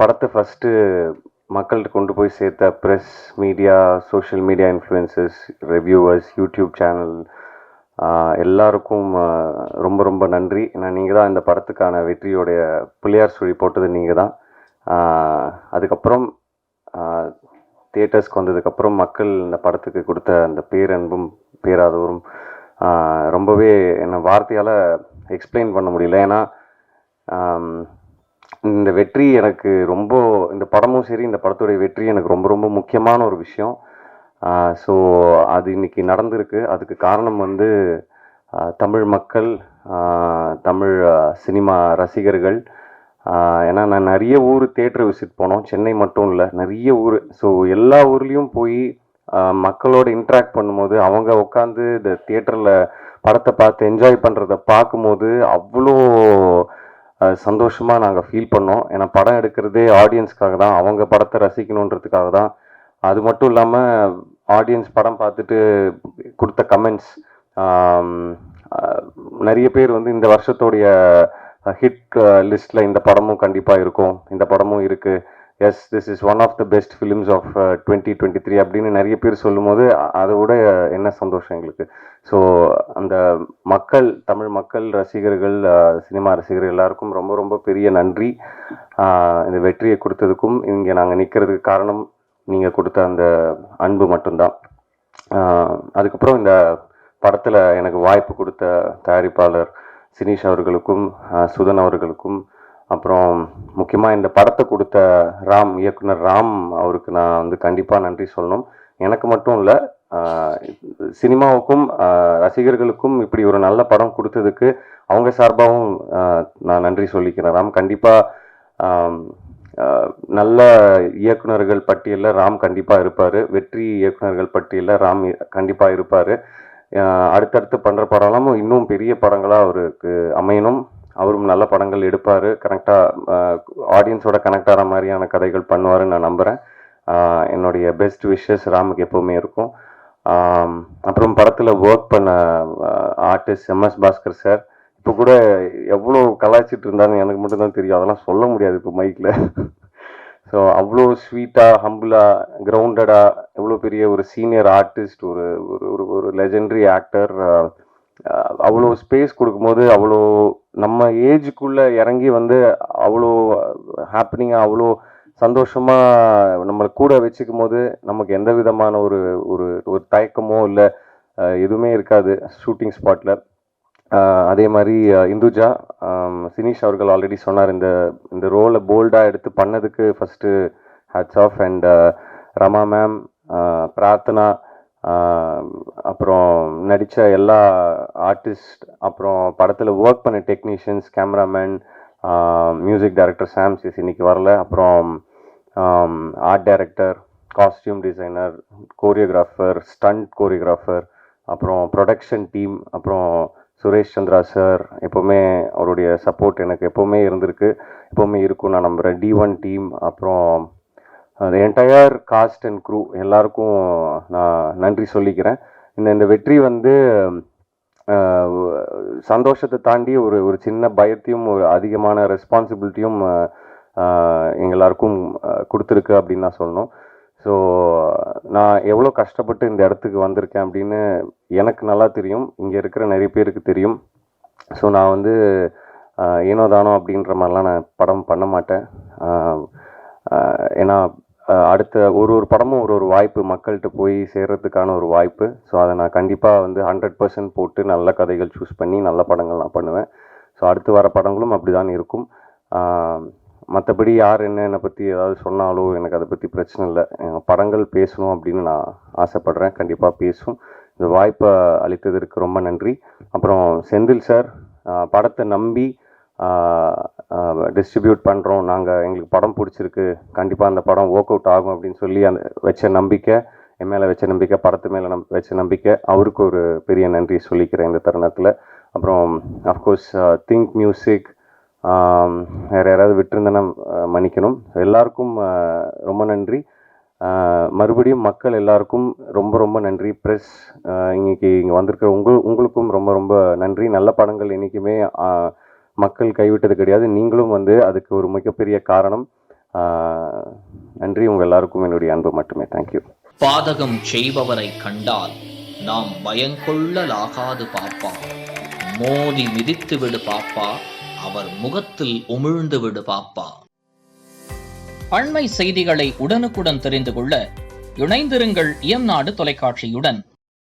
படத்தை ஃபஸ்ட்டு மக்கள்கிட்ட கொண்டு போய் சேர்த்த press, media, social media influences, reviewers, YouTube channel எல்லாருக்கும் ரொம்ப ரொம்ப நன்றி. ஏன்னா நீங்கள் தான் இந்த படத்துக்கான வெற்றியோடைய பிள்ளையார் சுழி போட்டது நீங்கள் தான். அதுக்கப்புறம் தியேட்டர்ஸ்க்கு வந்ததுக்கப்புறம் மக்கள் இந்த படத்துக்கு கொடுத்த அந்த பேரன்பும் பேராதவரும் ரொம்பவே என்ன வார்த்தையால் எக்ஸ்பிளைன் பண்ண முடியல. ஏன்னா இந்த வெற்றி எனக்கு ரொம்ப, இந்த படமும் சரி இந்த படத்துடைய வெற்றி எனக்கு ரொம்ப ரொம்ப முக்கியமான ஒரு விஷயம். ஸோ அது இன்னைக்கு நடந்திருக்கு. அதுக்கு காரணம் வந்து தமிழ் மக்கள், தமிழ் சினிமா ரசிகர்கள். ஏன்னா நான் நிறைய ஊர் தியேட்டர் விசிட் போனோம், சென்னை மட்டும் இல்லை, நிறைய ஊர். ஸோ எல்லா ஊர்லேயும் போய் மக்களோட இன்ட்ராக்ட் பண்ணும்போது, அவங்க உட்காந்து இந்த தியேட்டரில் படத்தை பார்த்து என்ஜாய் பண்ணுறத பார்க்கும்போது அவ்வளோ சந்தோஷமாக நாங்கள் ஃபீல் பண்ணோம். ஏன்னா படம் எடுக்கிறதே ஆடியன்ஸ்க்காக தான், அவங்க படத்தை ரசிக்கணுன்றதுக்காக தான். அது மட்டும் இல்லாமல் ஆடியன்ஸ் படம் பார்த்துட்டு கொடுத்த கமெண்ட்ஸ், நிறைய பேர் வந்து இந்த வருஷத்தோடைய ஹிட் லிஸ்ட்டில் இந்த படமும் கண்டிப்பாக இருக்கும், இந்த படமும் இருக்குது, yes this is one of the best films of 2023 அப்படின்னு நிறைய பேர் சொல்லும்போது அதை விட என்ன சந்தோஷம் எங்களுக்கு. ஸோ அந்த மக்கள், தமிழ் மக்கள் ரசிகர்கள், சினிமா ரசிகர்கள் எல்லாருக்கும் ரொம்ப ரொம்ப பெரிய நன்றி. இந்த வெற்றியை கொடுத்ததுக்கும் இங்கே நாங்கள் நிற்கிறதுக்கு காரணம் நீங்கள் கொடுத்த அந்த அன்பு மட்டும்தான். அதுக்கப்புறம் இந்த படத்தில் எனக்கு வாய்ப்பு கொடுத்த தயாரிப்பாளர் சினீஷ் அவர்களுக்கும், சுதன் அவர்களுக்கும், அப்புறம் முக்கியமாக இந்த படத்தை கொடுத்த ராம், இயக்குனர் ராம் அவருக்கு நான் வந்து கண்டிப்பாக நன்றி சொல்லணும். எனக்கு மட்டும் இல்லை, சினிமாவுக்கும் ரசிகர்களுக்கும் இப்படி ஒரு நல்ல படம் கொடுத்ததுக்கு அவங்க சார்பாகவும் நான் நன்றி சொல்லிக்கிறேன். ராம் கண்டிப்பாக நல்ல இயக்குனர்கள் பட்டியலில் ராம் கண்டிப்பாக இருப்பார், வெற்றி இயக்குனர்கள் பட்டியலில் ராம் கண்டிப்பாக இருப்பார். அடுத்தடுத்து பண்ணுற படம்லாம் இன்னும் பெரிய படங்களாக அவருக்கு அமையணும், அவரும் நல்ல படங்கள் எடுப்பார், கரெக்டாக ஆடியன்ஸோட கனெக்ட் ஆகிற மாதிரியான கதைகள் பண்ணுவாருன்னு நான் நம்புகிறேன். என்னுடைய பெஸ்ட் விஷஸ் ராமுக்கு எப்போவுமே இருக்கும். அப்புறம் படத்தில் ஒர்க் பண்ண ஆர்டிஸ்ட் MS பாஸ்கர் சார், இப்போ கூட எவ்வளோ கலாய்ச்சிட்டு இருந்தாங்க எனக்கு மட்டும்தான் தெரியும், அதெல்லாம் சொல்ல முடியாது இப்போ மைக்கில். ஸோ அவ்வளோ ஸ்வீட்டாக, ஹம்பிளாக, கிரவுண்டடாக, எவ்வளோ பெரிய ஒரு சீனியர் ஆர்டிஸ்ட், ஒரு ஒரு ஒரு லெஜெண்டரி ஆக்டர், அவ்வளோ ஸ்பேஸ் கொடுக்கும்போது, அவ்வளோ நம்ம ஏஜுக்குள்ளே இறங்கி வந்து அவ்வளோ ஹாப்பனிங்காக, அவ்வளோ சந்தோஷமாக நம்மளை கூட வச்சுக்கும் போது நமக்கு எந்த விதமான ஒரு ஒரு ஒரு தயக்கமோ இல்லை எதுவுமே இருக்காது ஷூட்டிங் ஸ்பாட்டில். அதே மாதிரி இந்துஜா, சினீஷ் அவர்கள் ஆல்ரெடி சொன்னார், இந்த ரோலை போல்டாக எடுத்து பண்ணதுக்கு first hats off. And Rama ma'am, Prarthana, அப்புறம் நடித்த எல்லா ஆர்டிஸ்ட், அப்புறம் படத்தில் ஒர்க் பண்ண technicians, cameraman, music director Sam CS இன்னைக்கு வரல, அப்புறம் art director, costume designer, choreographer, stunt choreographer, அப்புறம் ப்ரொடக்ஷன் டீம், அப்புறம் சுரேஷ் சந்திரா சார், எப்போவுமே அவருடைய சப்போர்ட் எனக்கு எப்போவுமே இருந்திருக்கு, எப்போவுமே இருக்கும் நான் நம்புகிறேன். D1 டீம், அப்புறம் அந்த என்டையர் காஸ்ட் அண்ட் க்ரூ எல்லாருக்கும் நான் நன்றி சொல்லிக்கிறேன். இந்த வெற்றி வந்து சந்தோஷத்தை தாண்டி ஒரு ஒரு சின்ன பயத்தையும் ஒரு அதிகமான ரெஸ்பான்சிபிலிட்டியும் எங்களாருக்கும் கொடுத்துருக்கு அப்படின்னு நான் சொல்லணும். ஸோ நான் எவ்வளோ கஷ்டப்பட்டு இந்த இடத்துக்கு வந்திருக்கேன் அப்படின்னு எனக்கு நல்லா தெரியும், இங்கே இருக்கிற நிறைய பேருக்கு தெரியும். ஸோ நான் வந்து ஏனோ தானோ அப்படின்ற மாதிரிலாம் நான் படம் பண்ண மாட்டேன். ஏன்னா அடுத்த ஒரு ஒரு படமும் ஒரு ஒரு வாய்ப்பு, மக்கள்கிட்ட போய் சேர்கிறதுக்கான ஒரு வாய்ப்பு. ஸோ அதை நான் கண்டிப்பாக வந்து 100% போட்டு நல்ல கதைகள் சூஸ் பண்ணி நல்ல படங்கள் நான் பண்ணுவேன். ஸோ அடுத்து வர படங்களும் அப்படி தான் இருக்கும். மற்றபடி யார் என்னை பற்றி ஏதாவது சொன்னாலோ எனக்கு அதை பற்றி பிரச்சனை இல்லை. படங்கள் பேசணும் அப்படின்னு நான் ஆசைப்பட்றேன், கண்டிப்பாக பேசும். இந்த வாய்ப்பை அளித்ததற்கு ரொம்ப நன்றி. அப்புறம் செந்தில் சார், படத்தை நம்பி டிஸ்ட்ரிபியூட் பண்ணுறோம் நாங்கள், எங்களுக்கு படம் பிடிச்சிருக்கு, கண்டிப்பாக அந்த படம் ஒர்க் அவுட் ஆகும் அப்படின்னு சொல்லி அந்த வச்ச நம்பிக்கை, என் மேலே வச்ச நம்பிக்கை, படத்து மேலே வச்ச நம்பிக்கை, அவருக்கு ஒரு பெரிய நன்றி சொல்லிக்கிறேன் இந்த தருணத்தில். அப்புறம் அஃப்கோர்ஸ் திங்க் மியூசிக், வேறு யாராவது விட்டுருந்தேன்னா மன்னிக்கணும். எல்லாருக்கும் ரொம்ப நன்றி. மறுபடியும் மக்கள் எல்லாருக்கும் ரொம்ப ரொம்ப நன்றி. ப்ரெஸ், இன்னைக்கு இங்கே வந்திருக்கிற உங்களுக்கும் ரொம்ப ரொம்ப நன்றி. நல்ல படங்கள் என்றைக்குமே மக்கள் கைவிட்டது கிடையாது, நீங்களும் வந்து அதுக்கு ஒரு மிகப்பெரிய காரணம். நன்றி. உங்கள் எல்லாருக்கும் என்னுடைய அன்பு மட்டுமே. தேங்க்யூ. பாதகம் செய்பவரை கண்டால் நாம் பயங்கொள்ளலாகாது பாப்பா, மோதி மிதித்து விடு பாப்பா, அவர் முகத்தில் உமிழ்ந்து விடு பாப்பா. அண்மை செய்திகளை உடனுக்குடன் தெரிந்து கொள்ள இணைந்திருங்கள் இயம்நாடு தொலைக்காட்சியுடன்.